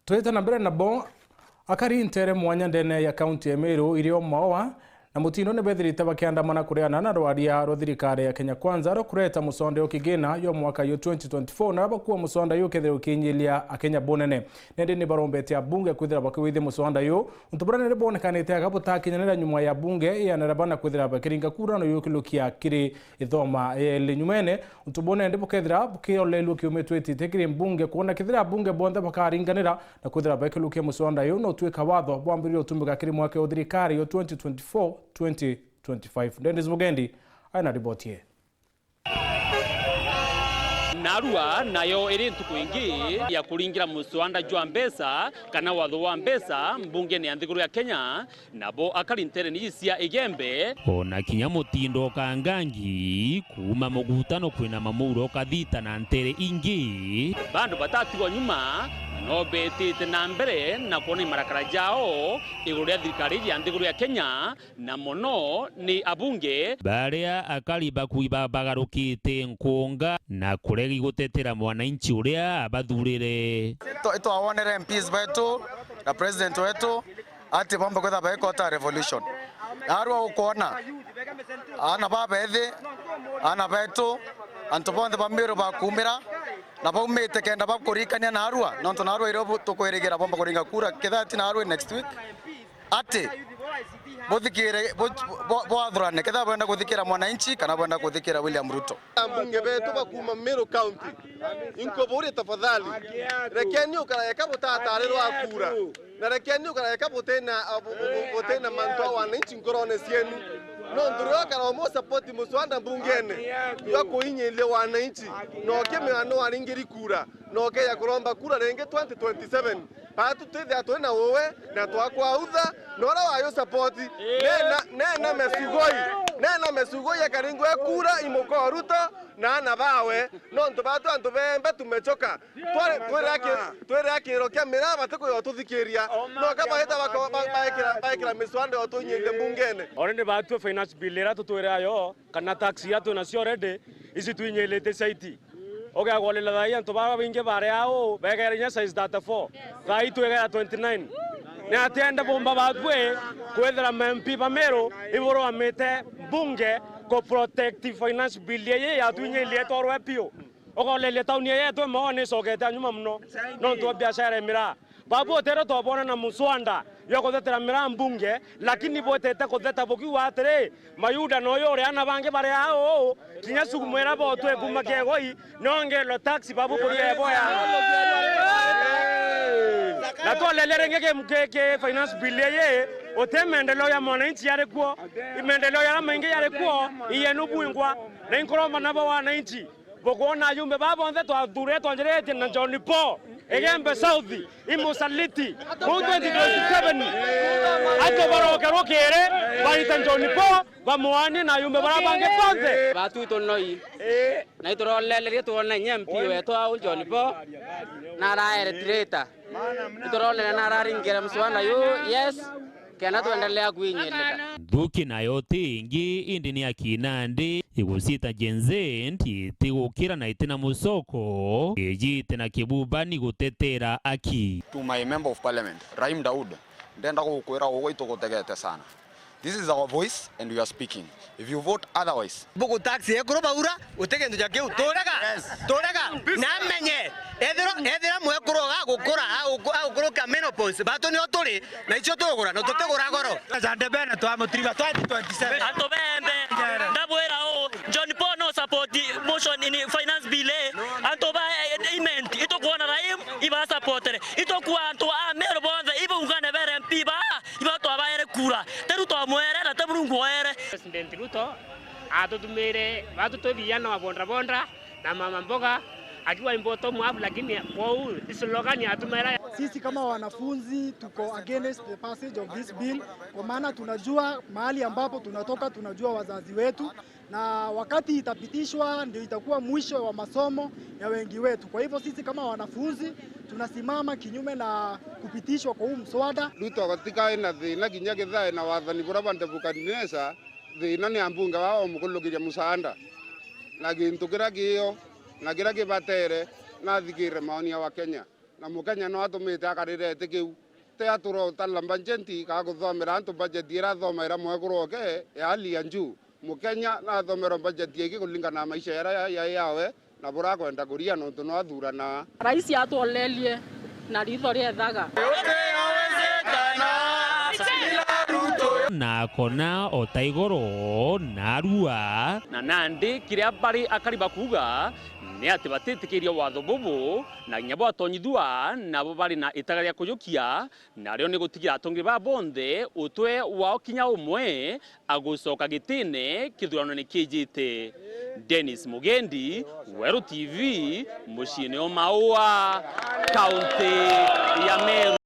Tuita na mbere na bo akari ntere mwanya ndene ya kaunti ya Meru irio mawa na mutino ne bethirite bakiandamana kureana na rwaria rothirikari ya Kenya Kwanza ro kureta musonde ukigina yo mwaka yo 2024 na bakuwa musonda yo kethe ukinyilia akenya bonene nende ni barombete ya bunge kwithira bakwithie musonda yo utuburane bonekanite agabuta kinyanira nyuma ya bunge ya narabana kwithira bakiringa kura no yo kilukia kiri ithoma le nyumene utubone ndi bukethira bukirolelu kiumetweti tekiri bunge kuona kithira bunge bonde bakaringanira na kwithira bakilukia musonda yo no tweka watho bwambiriro tumbuka kiri mwaka uthirikari yo 2024-2025. Dennis Mugendi ana ripoti ye. Narua nayo iri ntuku ingi ya kuringira muswanda jwa mbesa kana watho wa mbesa mbunge ni anthiguru ya Kenya nabo akari ntere ni cia igembe ona kinya mutindo kangangi kuma mugutano kwina mamuro kathita na ntere ingi bandu batatigo nyuma no betite na mbere na kuona marakara jao iguru ya thirikari ya anthiguru ya Kenya na mono ni abunge baria akari bakuiba bagarukite nkunga na kuregi gutetera mwananchi uria abathurire ito awonere MPs betu na president wetu ati bomba kwetha baekota revolution arwa ukona ana babethi ana betu antobonde bamiro bakumira na baumete kenda bakurikania na arwa nonto na arwa irobo tukwirigira bomba kuringa kura kethati na arwa next week ati bothikire boathurane ketha benda kuthikira mwananchi kana benda kuthikira William Ruto mbunge betu bakuma Meru County inkobore tafadhali rekeni ukareka butatarero akura na rekeni ukareka botena manto wananchi nkorone sienu no nduro kana mo support muswanda mbungene yako inyele wananchi no keme ano aringiri kura no ke ya kuromba kura renge 2027 patu twethe atwena wowe na twakwa utha nora wayo support nena mesugoi akaringo ekura imoko Ruto na bawe no ntobatu antobembe tumechoka twere akirokia mira bateko yotuthikiria no kama heta baikira miswande otunyinde mbungene already batu finance bill era tutwera yo kana tax ya tu nasio already isi tuinyelete saiti oge agolela dai ntobaba binge bare ao begerinya size data 4 gai twega 29 ne atenda bomba batwe kwethera MP Pamero iboro amete bunge ko protective finance bill ye ya tunyelie torwe pio ogolele taunie ye to maone sogeta nyuma mno no to biashara mira babu tero to bona na muswanda yoko tetera mira mbunge lakini botete ko teta boki watre mayuda no yore ana bange bare ao kinya sugumera botwe kumake goi nonge lo taxi babu kuriye boya la to lelere ngeke finance bill ye otemendelo ya mwananchi yare kuo imendelo ya mainge yare kuo iyenu buingwa na inkoroma nabo wananchi bogona yumbe babonze to adure to njerete na John Paul egembe South imusaliti mu 2027 ato baroka rokere baita John Paul bamuani na yumbe barabange ponze batu itonoi na itorolele to na nyempi weto au John Paul na raeretreta itorolele na raringera mswana yo yes kana tuendelea kuinyeleka thuki nayo tingi indi ni akinandi igusita jenzenti tigukira na itina musoko ejite na kibubani gutetera aki to my member of parliament Rahim Daud ndenda kukwira ugo itogotegete sana. This is our voice and we are speaking. If you vote otherwise buku taxi ekuro baura utegendo jake utoraga na menye edera mwekuro gukura agukuro ka menopause bato ni oturi na icho tugura no tutegura goro zande bena twa mutriba 2027 antobembe ndabwera o John Paul no support motion in finance bill antoba element itokuona Rahim iba supportere itokuwa anto Meru bonza iba ungane bere MP ba iba to abaere kura teruto mwere na teburungu ere President Ruto atutumire watu to vijana wa bonda na mama mboga akiwa imboto mwabu lakini kwa islogani atumera. Sisi kama wanafunzi tuko against the passage of this bill kwa maana tunajua mahali ambapo tunatoka, tunajua wazazi wetu, na wakati itapitishwa ndio itakuwa mwisho wa masomo ya wengi wetu. Kwa hivyo sisi kama wanafunzi tunasimama kinyume na kupitishwa kwa huu mswada. Ruto katika ina thina kinya gethae na wathani bora bandebukanesa thina ni ambunga wao mukulugiria musanda na gintu kira giyo na kira gibatere na thigire maoni ya Wakenya na mukenya no atumite akarirete kiu te aturo talamba njenti ka guthomera antu budget ira thomera mwekuru ke ya hali ya juu mukenya na thomera budget yake kulingana na maisha yawe na bora kwenda kuria no tunathurana rais atuolelie na ritho riethaga na kona otaigoro narua na Nandi kiria bari akariba kuga ni ati batitikiria watho bubu na nyabo atonyithua nabo bari na itaga ria kuyukia na rio ni gutigira atongi ba bonde utwe wao kinya umwe agucoka gitine kithurano ni kijite. Dennis Mugendi, Weru TV, muciini o Maua, kaunti ya Meru.